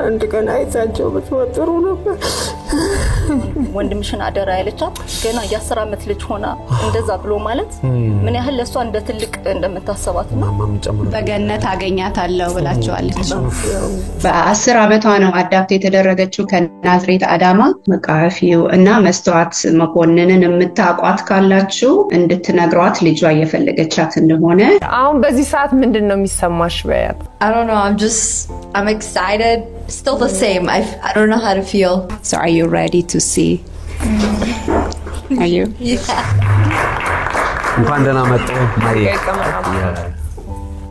አንድ ቀን አይታቸው በተወጥሩ ነበር ወንድምሽን አደራ ያለቻት ገና የ10 አመት ልጅ ሆና እንደዛ ብሎ ማለት ምን ያህል ለሷ እንደ ትልቅ እንደምታሰባት ነው በገነት አገኛታለሁ ብላችኋለች በ10 አመቷ ነው አዳፕት የተደረገችው ከናዝሬት አዳማ መቃፊው እና መስተዋት መኮንንን የምታቋት ካላችሁ እንድትነግሯት ልጇ እየፈለገቻት እንደሆነ አሁን በዚህ ሰዓት ምንድነው የሚሰማሽ በያት I don't know I'm excited still the same I don't know how to feel so are you ready to see are you እንኳን ደህና መጡ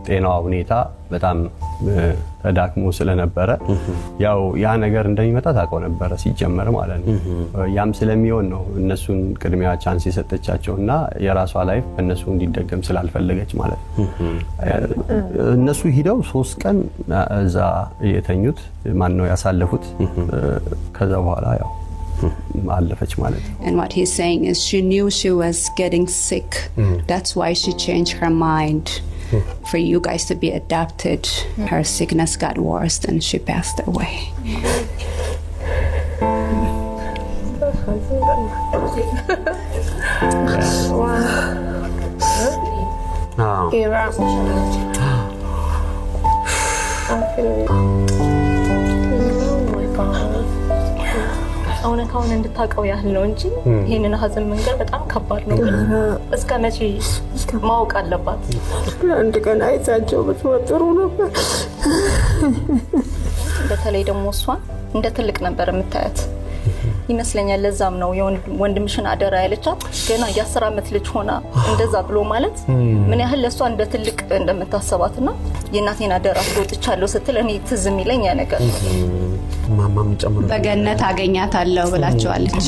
ጤናው ሁኔታ በጣም ተዳክሞ ስለነበረ ያው ያ ነገር እንደሚመጣ ታውቀው ነበር ሲጀመር ማለት ነው ያም ስለሚሆን ነው እነሱን ቅድሚያ ቻንስ የሰጠቻቸውና የራሷ ላይፍ በእነሱ እንዲደገም ስላልፈለገች ማለት ነው እነሱ ሄደው 3 ቀን እዛ የተኙት ማን ነው ያሳለፉት ከዛ በኋላ ያው አለፈች ማለት ነው and what he's saying is she knew she was getting sick that's why she changed her mind for you guys to be adopted her sickness got worse and she passed away አሁን እንድታቀው ያህል ነው እንጂ ይሄንን ሀዘን መንገር በጣም ከባድ ነው እስከ መቼ ማወቅ አለባት አንድ ቀን አይታቸው በተወጥሩ ነበር በተለይ ደግሞ እሷን እንደ ትልቅ ነበር የምታያት ይመስለኛል ለዛም ነው ወንድምሽን አደራ ያለቻት ገና የ10 አመት ልጅ ሆና እንደዛ ብሎ ማለት ምን ያህል ለሷ እንደ ትልቅ እንደምታሰባትና የእናቴን አደራ ወጥቻለሁ ስትል እኔ ትዝም ይለኛ ነገር ማማም ጨምሮ በገነት አገኛታለሁ ብላችኋለች